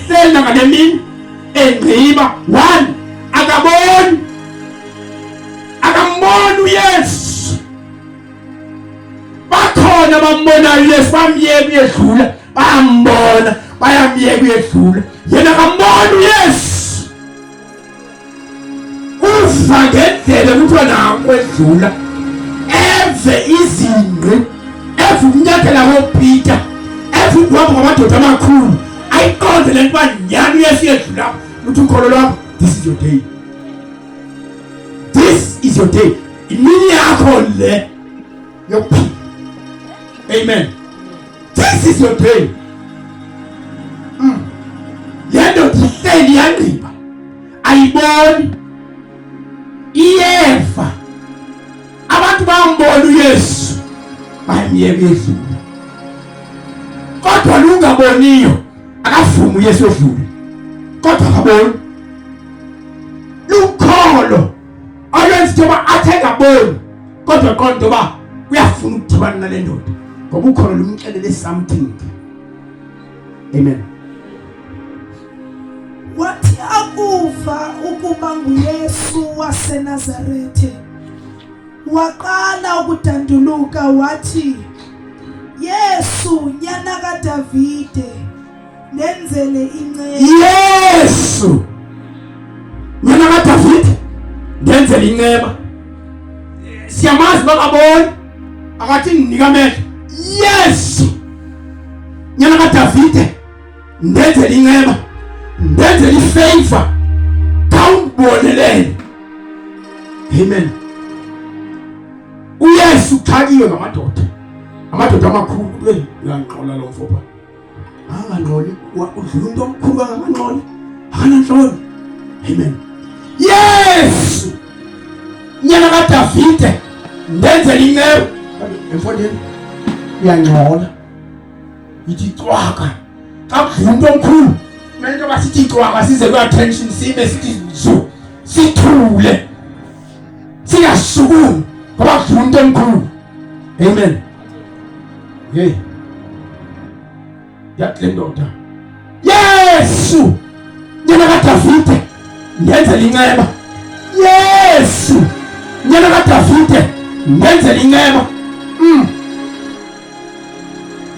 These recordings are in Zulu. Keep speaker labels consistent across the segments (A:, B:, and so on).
A: ehleli ngale mini engqiba. One, akamboni uYesu. Bakhona bambonayo uYesu, bamyeka uyedlula, bayambona, bayamyeka uyedlula. Yena akamboni uYesu. Uva ngendlela kuthiwa nangu edlula, eve izingqi, eve ukunyathela koPeter, eve ukuhamba ngamadoda amakhulu, ayiqonde le nto uba nyani uYesu yedlula. Uthi ukholo lwakho, this is your day. This is your day. Imini yakho le yokuphila. Amen. This is your day. Yendo ihleli yanqiba, ayiboni, iyeva. Abantu bambona uYesu, bayamyeka edlula. Kodwa lungaboniyo akavumi uYesu edlule. Kodwa akaboni. Lukholo alwenza njengoba athi engaboni, kodwa qonda uba uyafuna ukudibana nale ndoda, ngoba ukholo lumxelele something. Amen.
B: Wathi akuva ukuba nguYesu waseNazarethe, waqala ukudanduluka wathi, Yesu, nyana kaDavide, nenzele inceba.
A: Yesu, nyana kaDavide, nenzele inceba. Siyamazi bakabona, akathi ndinika amehlo. Yesu, nyana kaDavide, nenzele inceba, nenzele ifavor, khawungibonelele. Amen. uYesu uxhakiwe ngamadoda, amadoda amakhulu. Uyanqola lo mfo pha, anganqoli, udlula umuntu omkhulu anganqoli, akananhloni. Amen. Yesu, nyana kaDavide, ndenzele inceba. Emfondini uyanqola, yithi cwaka. Xa kudlula umuntu omkhulu, kumele into basithi cwaka, size kwi-attention, sibe sithi zu, sithule, singasukumi, ngoba kudlula umuntu omkhulu. Amen. Hey, yathi le ndoda, Yesu, nyana kaDavide, ndenzele inceba. Yesu, nyana kaDavide, ndenzele inceba.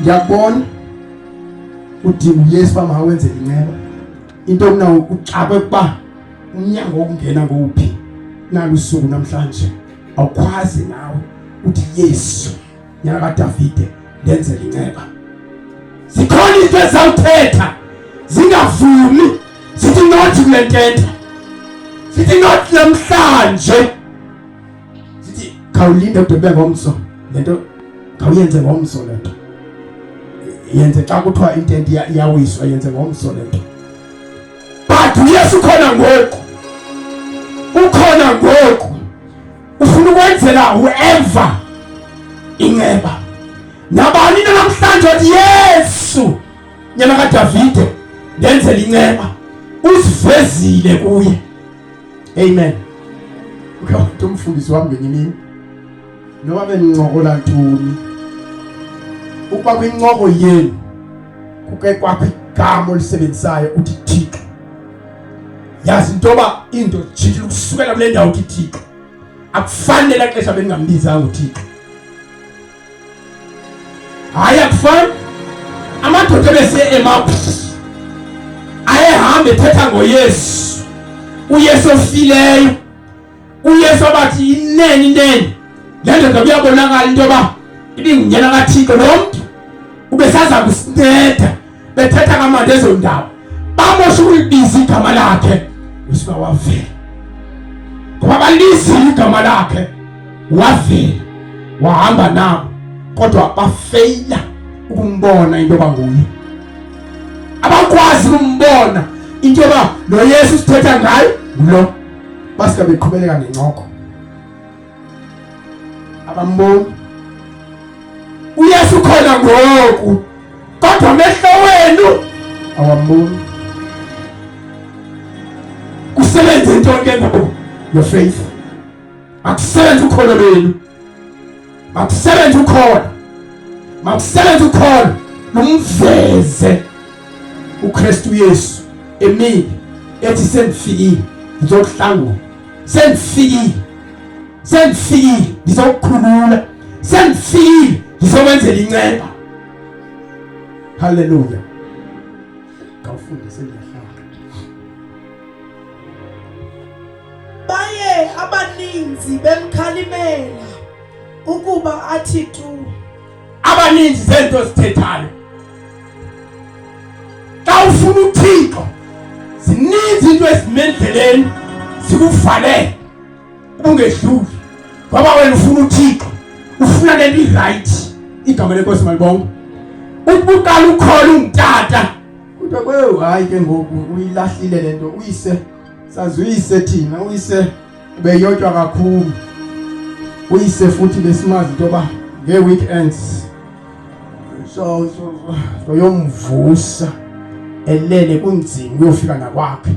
A: Ngiyakubona udinga uYesu uba mawenzele inceba. Into kunawo ucabe ukuba umnyango wokungena ngowuphi nalusuku namhlanje. Awukwazi nawe uthi Yesu, nyana kaDavide, ndenzele inceba. Zikhona izinto ezawuthetha zingavumi, zithi nothi kule ntente, zithi nothi namhlanje, zithi khawulinde kude kube ngomso. Lento khawuyenze ngomso lento. Yenze xa kuthiwa intente iyawiswa, yenze ngomso lento. But uYesu ukhona ngoku, ukhona ngoku, ufuna ukwenzela whoever inceba. Nabani namhlanje wathi Yesu, nyana kaDavide, ndenzele inceba. Usivezile kuye. Amen. Ukhawuthi umfundisi wami ngenye imini, noba benincokola ntoni, ukuba kwincoko yenu kuke kwakho igama olisebenzisayo uthi Thixo, yazi into yoba into jikile ukusukela kule ndawo uthi Thixo. Akufani nela xesha beningambizanga uThixo. Hayi akufani. Amadoda besiye eMapus ayehamba ethetha ngoYesu, uYesu ofileyo, uYesu abathi inene le ndoda kuyabonakala into yoba ibingunyana kaThixo. Lo mntu ubesaza kusinceda, bethetha kamandi ezo ndawo, bamosha ukulibiza igama lakhe. Usuka wavela, ngoba balizile igama lakhe, wavela wahamba nabo, kodwa bafeyila ukumbona into yoba nguye. Abakwazi ukumbona into yoba lo Yesu sithetha ngayo ngulo. Basika beqhubeleka ngencoko, abamboni uYesu khona ngoku, kodwa amehlo wenu awamboni. Kusebenza into ke ngoku, your faith. Akusebenza ukholo lwenu, makusebenza ukholo, makusebenza ukholo, lumveze uKristu Yesu emini ethi sengifikile ngizokuhlangula, sengifikile ngizokukhulula, sengifikile ngizokwenzela inceba. Haleluya. Kawufundise ngiyahlala.
B: Baye abaninzi bemkhalimela ukuba athi tu.
A: Abaninzi zento zithethayo. Xa ufuna uThixo, zininzi into ezimendleleni zikuvalele ungedluli. Ngoba wena ufuna uThixo, ufuna lento i-right. Igama lenkosi malibonke. Ubuqala ukhona ungitata. Kodwa kwe hayi ke ngoku uyilahlile lento, uyise sazuyise thina, uyise beyotshwa kakhulu. Uyise futhi besimazi intoba nge-weekends so yomvusa elele kunzima uyofika nakwakhe.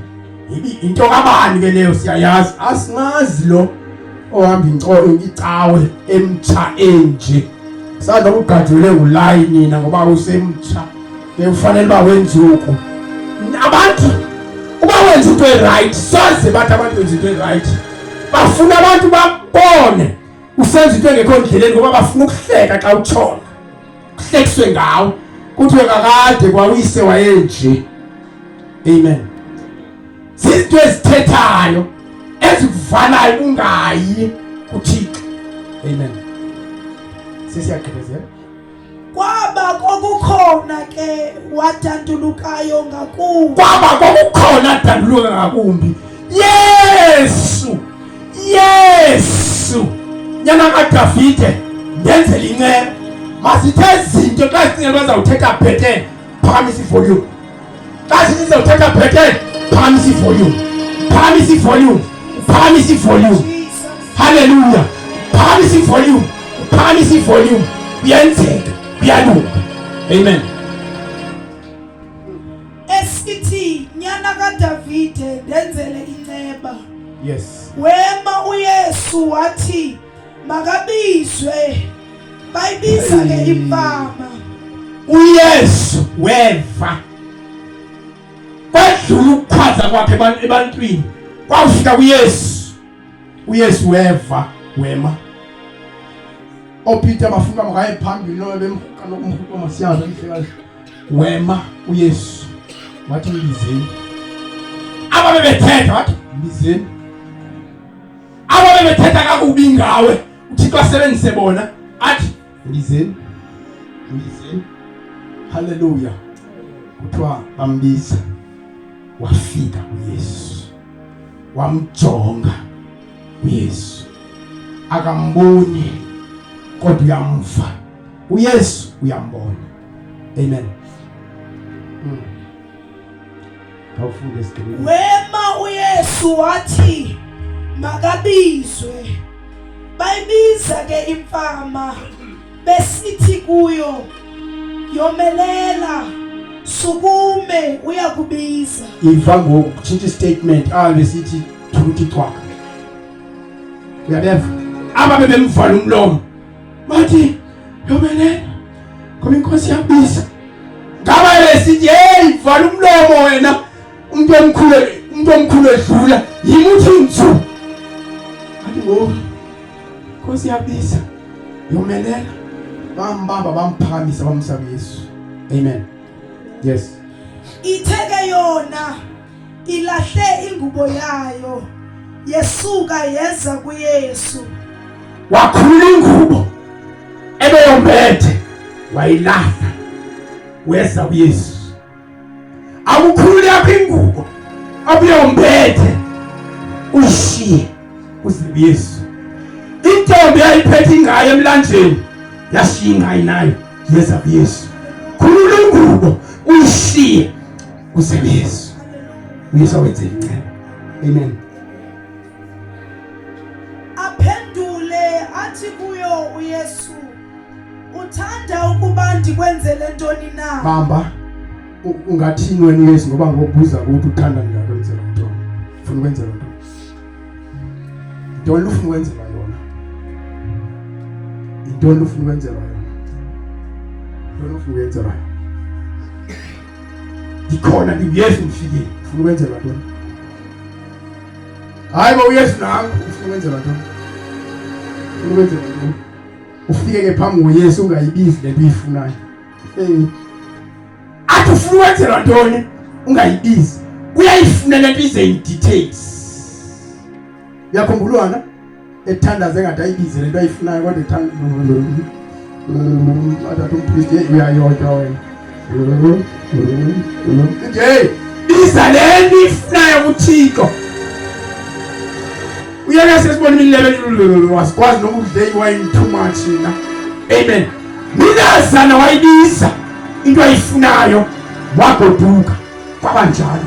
A: Into kabani ke leyo siyayazi, asingazi lo ohamba icawe emtsha enje. Sadla ugadule ngulayi nina ngoba usemtsha. Kufanele ba wenzuku. Abantu uba wenza into right, soze bathi abantu wenza into right. Bafuna abantu babone usenza into engekho endleleni ngoba bafuna ukuhleka xa utshona. Kuhlekiswe ngawo. Kuthiwe kakade kwawise wayenje. Amen. Izinto ezithethayo ezikuvalayo ungayi kuThixo. Amen. Sesiyagqibezela.
B: Kwaba kokukhona ke wadandulukayo ngakumbi.
A: Kwaba kokukhona wadanduluka ngakumbi. Yesu. Nyana kaDavide ndenzela inceba. Masithe izinto xa sicingela bazawuthetha bhetele, phakamisa ivolume. Xa sizawuthetha bhetele, phakamisa ivolume. Phakamisa ivolume. Phakamisa ivolume. Hallelujah. Phakamisa ivolume. Phakamisa ivolume. Kuyenzeka, kuyalunga. Amen.
B: Esithi nyana kaDavide ndenzele inceba.
A: Yes.
B: Wema uYesu wathi makabizwe. Bayibiza ke imfama.
A: uYesu weva. Badlula ukukhwaza kwakhe ebantwini. Kwafika kuYesu. uYesu weva, wema. oPeter bafuna makaye phambili lo bemhuqa nokumhuqa masiyazi emhlekazi. Wema uYesu. Wathi mbizeni. Ababebethetha wathi mbizeni. Ababebethetha kakubi ngawe, uThixo asebenzise bona athi mbizeni. Hallelujah. Kuthiwa bambiza. Wafika uYesu. Wamjonga uYesu. Akamboni kodwa uyamva. uYesu uyambona. Amen. Kawufunde isikrini.
B: Wema uYesu wathi makabizwe. Bayibiza ke imfama besithi kuyo, yomelela sukume uyakubiza.
A: Iva ngoku tshintsha statement besithi thuthi twaka. Uyabeva? Ababemvala umlomo. Bathi yomelela ngoba inkosi yabiza. Ngaba besithi hey vala umlomo wena. Umuntu omkhulu edlula yimuthi inzu. Athi ngo inkosi yabiza. Yomelela. Bambamba bamphamisa bamsa kuYesu. Amen. Yes.
B: Itheke yona ilahle ingubo yayo yesuka yeza kuYesu.
A: Wakhulula ingubo ebeyombethe wayilahla weza kuYesu. Akukhulula yakho ingubo abuyombethe ushiye uZiyesu. Intombi yayiphethe ingayo emlanjeni yashinga inayo yeza kuYesu. Khulula ingubo ushiye uZiyesu. uYesu wenze inceba. Amen.
B: Aphendule athi kuyo uYesu, uthanda ukuba ndikwenzele ntoni na?
A: Bamba ungathini wena uYesu ngoba ngobuza ukuthi uthanda ngiyakwenzela ntoni. Ufuna ukwenzela ntoni? Intoni ufuna ukwenzela yona? Intoni ufuna ukwenzela yona? Intoni ufuna ukwenzela yona? ndikhona ndiyesu ndifikile ufuna ukwenzelwa ntoni hayi bo uyesu nami ufuna ukwenzelwa ntoni ufuna ukwenzelwa ntoni ufike ke phambi koyesu ungayibizi lento uyifunayo athi ufuna ukwenzelwa ntoni ungayibizi uyayifuna lento ize in details uyakhumbulwana ethandaze ngathi ayibize lento ayifunayo kodwa ethanda athi umpriest uyayodwa wena nje izaleni ifunayo kuThixo uyake sesibona imilebe wasikwazi noma udle iwine too much na amen minazana wayibiza into ayifunayo wagoduka kwabanjalo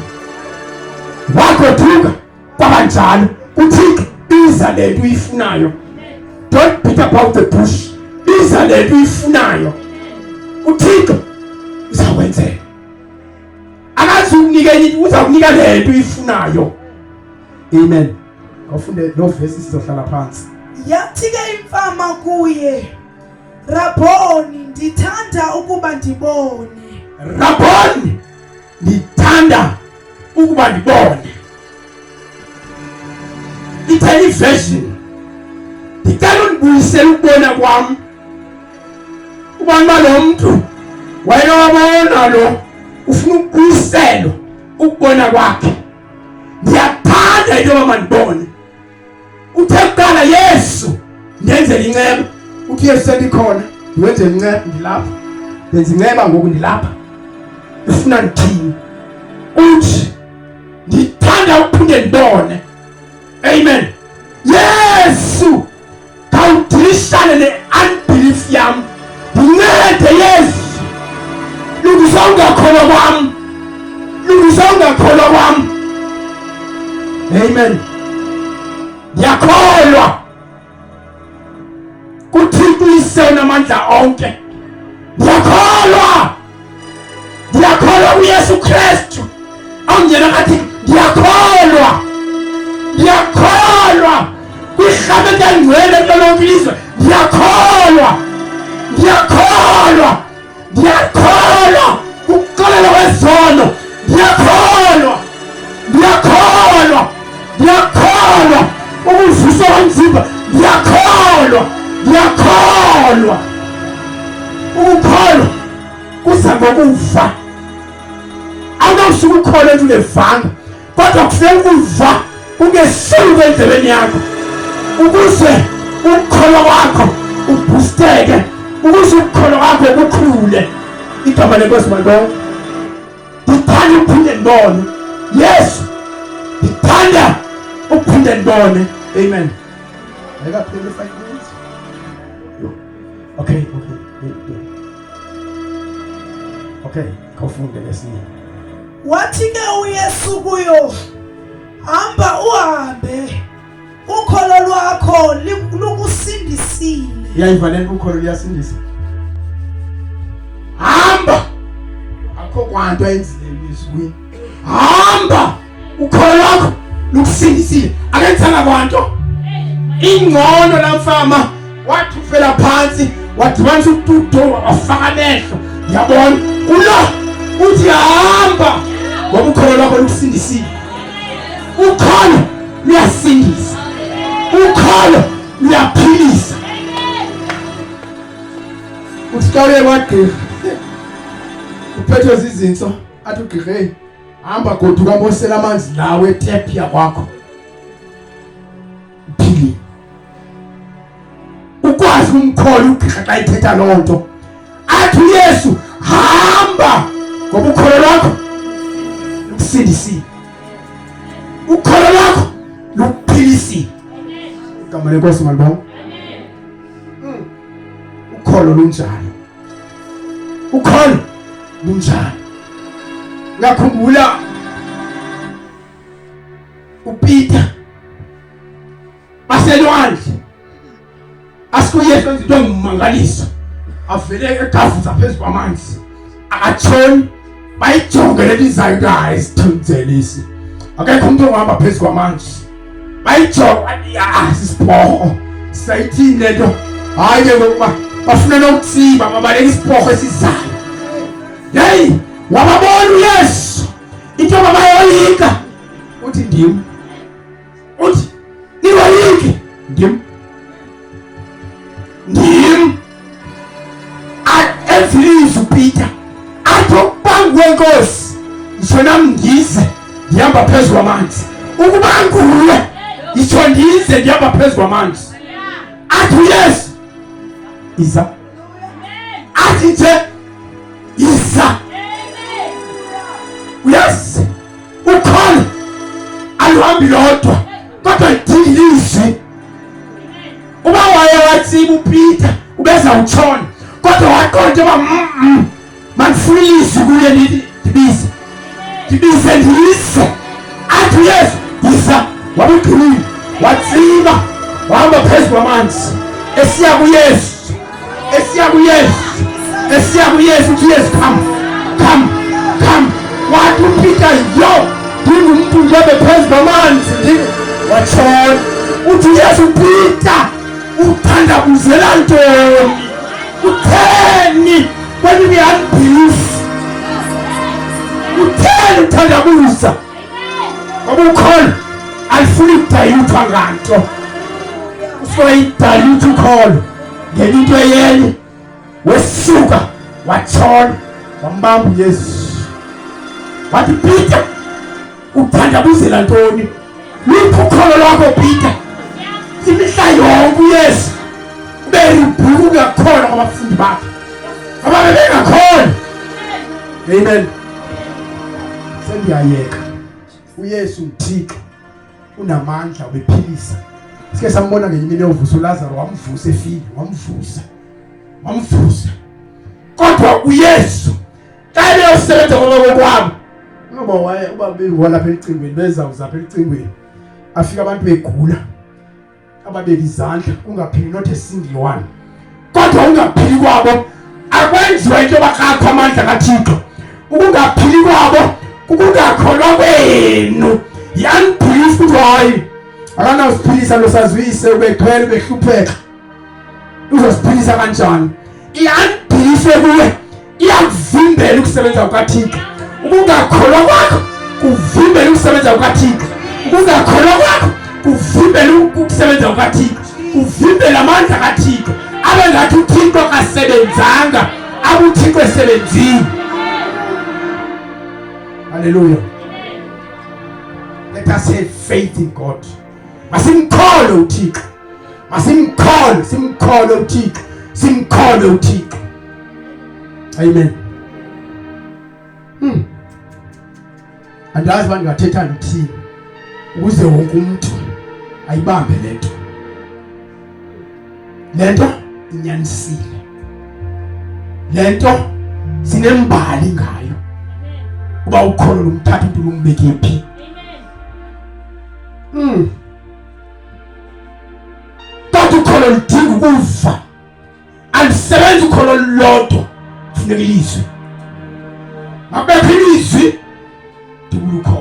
A: kwabanjalo uThixo iza lento uyifunayo don't beat about the bush iza lento uyifunayo uThixo uzawenzela akazukunika enye uzawunika lento uyifunayo amen awufunde lo verse sizohlala phansi
B: yathi ke imfama kuye Raboni ndithanda ukuba ndibone
A: Raboni ndithanda ukuba ndibone itheni version ndicela undibuyisele ukubona kwami ubani balo muntu wayewabona lo ufuna ukubuyiselwa ukubona kwakhe ndiyathanda into yoba mandibone uthe kuqala Yesu ndenzele inceba uthi Yesu sendikhona ndiwenzele inceba ndilapha ndenza inceba ngoku ndilapha ufuna ndithini uthi ndithanda ukuphinde ndibone amen Yesu khawudilishane ne-unbelief yami ndincede Yesu lungisa ungakholwa kwami amen ndiyakholwa kuThixo uyise namandla onke ndiyakholwa uYesu Kristu ongena kathi ndiyakholwa kwihlabathi engcwele lonke ilizwe ndiyakholwa kukuxolela kwezono ndiyakholwa ukuvuswa komzimba ndiyakholwa ukukholwa kuza ngokuva awunawusuke ukholwe into unevanga kodwa kufuneka ukuva kungesuka endlebeni yakho ukuze ukukholwa kwakho ubusteke ukuze ukukholwa kwakho kukhule igama lenkosi malibonke ndithanda ukuphinde ndibone Yesu ndithanda ukuphinde ndibone amen ayikapheli 5 minutes okay khawufunde lesinye
B: wathi ke uYesu kuyo hamba uhambe ukholo lwakho lukusindisile
A: yayiva lento ukholo liyasindisa hamba akho kwanto ayenzile izwi hamba ukholo lwakho lukusindisile akenzanga kwanto ingcono lamfama wathi ufela phansi wadibanisa utudo wafaka amehlo yabona ulo uthi hamba ngoba ukholo lwakho lukusindisile ukholo luyasindisa ukholo luyaphilisa usikawe wagqirha uphethwe zizinso athi ugqirhe hamba goduka mbosela amanzi lawe etap yakwakho uphili ukwazi umkholo ugqirha xa ithetha loo nto athi uYesu hamba ngoba ukholo lwakho lukusindisile ukholo lwakho lukuphilisile igama lenkosi malibonke ukholo lunjalo ngakhumbula uPeter baselwandle asikuyesu into engumangaliso avele egavuza phezu kwamanzi akatshoni bayijonge lelizayo into hayi sithunzelisi akekho umuntu ohamba phezu kwamanzi bayijonge sisiphoho sayithini lento hayi ke ngokuba bafuna nokutsiba babaleka isiphoho esizayo hey wababona uYesu intoba bayoyika uthi ndim, uthi niyoyiki ndim, evilizi uPeter athi okubanga kwenkosi ngisho nami ndize ndihamba phezu kwamanzi, ukuba nguwe ngisho ndize ndihamba phezu kwamanzi. Athi uYesu iza, athi nje iza. Uyazi ukholo aluhambi lodwa kodwa lidinga ilizwi. Uba waye watsiba uPeter ubeza utshona, kodwa waqonda uba mandifuna ilizwi kuye ndibize ndiyise. Athi uYesu yiza, wabugqibile watsiba wahamba phezu kwamanzi esiya kuYesu, esiya kuYesu, esiya kuYesu. Uthi Yesu come. Wathi uPeter yo ndingumuntu njobe phezu kwamanzi watshona. Uthi Yesu Peter uthandabuzela ntoni? Utheni when we unbelief? Utheni uthandabuza? Ngoba ukholo alifuni ukudayuthwa nganto, usoyidayutha ukholo ngeli into eyenye. Wesuka watshona wambamba uYesu. Wathi Peter uthandabuzela ntoni? Luphi ukholo lwakho Peter? Imihla yonke uYesu ubelibhuku ungakhona kwabafundi bakhe ngoba bebengakhona. Amen. Sengiyayeka uYesu uThixo unamandla ubephilisa. Sike sambona ngenye imini yovusa uLazaro, wamvusa efile, wamvusa. Kodwa uYesu kale usebenza ngokwabo ngoba waye uba bewalapha elicingweni bezawuza apha elicingweni, afika abantu begula ababeka izandla kungaphili not a single one. Kodwa ungaphili kwabo akwenziwa into bakakho amandla kaThixo. Ukungaphili kwabo ukungakholwa kwenu yanibhilisa ukuthi hayi akanawusiphilisa lo sazwise ubexhwele behlupheka, uzosiphilisa kanjani? Iyanibhilise kuwe, iyakuvimbela ukusebenza kukaThixo. Ukungakholwa kwakho kuvimbela ukusebenza kukaThixo. Ukungakholwa kwakho kuvimbela ukusebenza kukaThixo, kuvimbela amandla kaThixo. Abengathi uThixo akasebenzanga, abuThixo esebenzile. Hallelujah. Let us have faith in God. Masimkhole uThixo, simkhole uThixo, simkhole uThixo. Amen. Andazi abantu bathetha ngithini ukuze wonke umuntu ayibambe lento. Lento inyanisile, lento sinembali ngayo. Uba ukholo lumthatha umuntu lumbeke phi? Kodwa ukholo ludinga ukuva, alisebenzi ukholo lodwa, kufuneka ilizwi. Mabekho ilizwi ndibula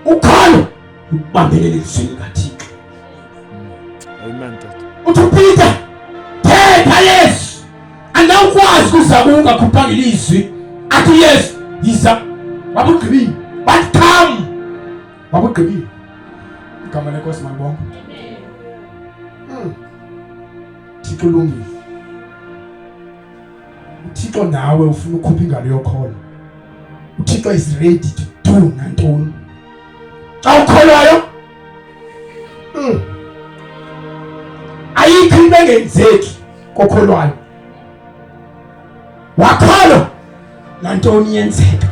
A: ukholo lukubambelele elizwini likaThixo.
C: Amen.
A: Uthi uPeter thetha Yesu, andawukwazi ukuzama ungakhuphanga ilizwi. Athi Yesu yiza, wabugqibile. Wathi come, wabugqibile. Igama lenkosi malibonke. Thixo ulungile. uThixo nawe ufuna ukhupha ingalo yokholo. uThixo is ready to do nantoni. Xa ukholwayo ayikho into engenzeki kokholwayo. Wakholwa nantoni yenzeka.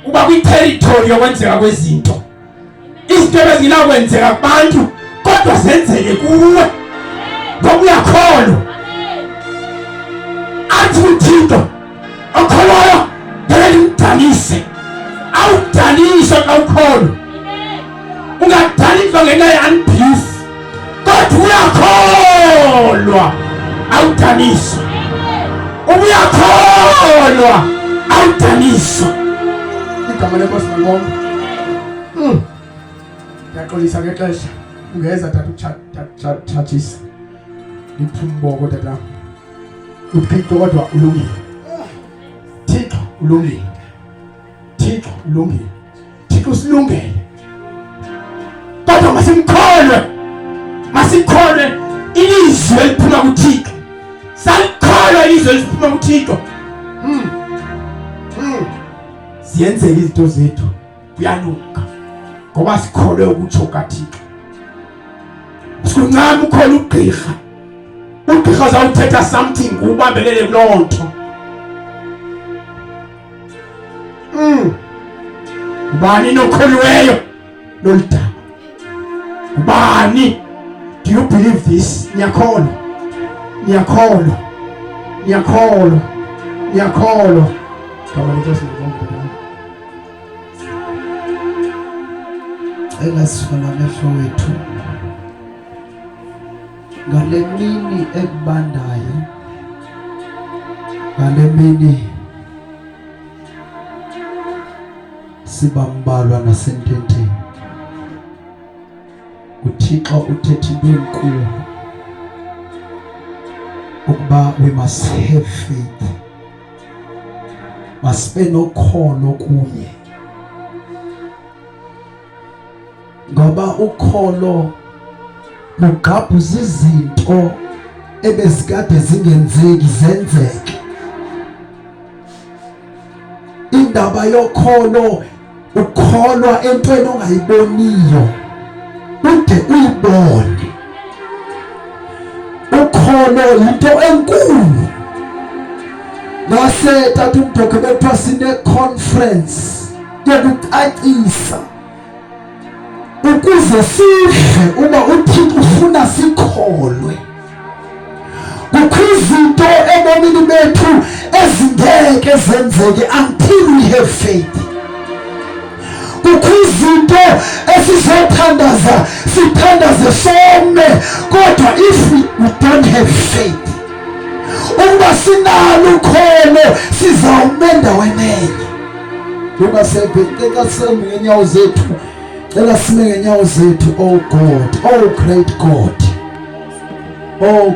A: Uba kwi-territory yokwenzeka kwezinto, izinto ezingakwenzeka kubantu kodwa zenzeke kuwe ngoba uyakholwa. Athi uThixo okholwayo ngeke nimdanise. Awudaniswa xa ukholwa. Ungadaniswa ngenxa ye-unbelief, kodwa uyakholwa awudaniswa. Uyakholwa awudaniswa. Igama lenkosi malibonke. Ndiyaxolisa ngexesha ungeza tata uchatshisa ngiphumboko tata. uThixo kodwa ulungile. Thixo ulungile. Thixo ulungile, Thixo usilungele. Kodwa masikholwe ilizwi eliphuma kuThixo. Salikholwa ilizwi eliphuma kuThixo. Siyenzele izinto zethu kuyalunga ngoba sikholwe ukutsho kaThixo. Sikuncane ukholwa ugqirha. Ugqirha uzawuthetha something ubambelele kuloo nto. Ubani nokholiweyo loludaba? Ubani? Do you believe this? Niyakholwa. Kama nitosha ngombe nami.
B: Elasifuna amehlo wethu ngale mini ekubandayo, ngale mini sibambalwa nasententeni. uThixo uthethe into enkulu ukuba we must have faith, masibe nokholo kuye, ngoba ukholo lugqabhuza izinto ebezikade zingenzeki zenzeke. Indaba yokholo, ukholwa entweni ongayiboniyo ude uyibone. Ukholo yinto enkulu. Ngase tata Mdokwe bethiwa sine conference yokucacisa ukuze sidle uba uThixo ufuna sikholwe. Kukho izinto ebomini bethu ezingeke zenzeke until we have faith. Kukho izinto esizothandaza sithandaze some, kodwa if we don't have faith, ukuba sinalo ukholo sizawumenda wenene. Ngoba sebheka sami ngenyawo zethu, cela sime ngenyawo zethu. Oh God, oh great God, oh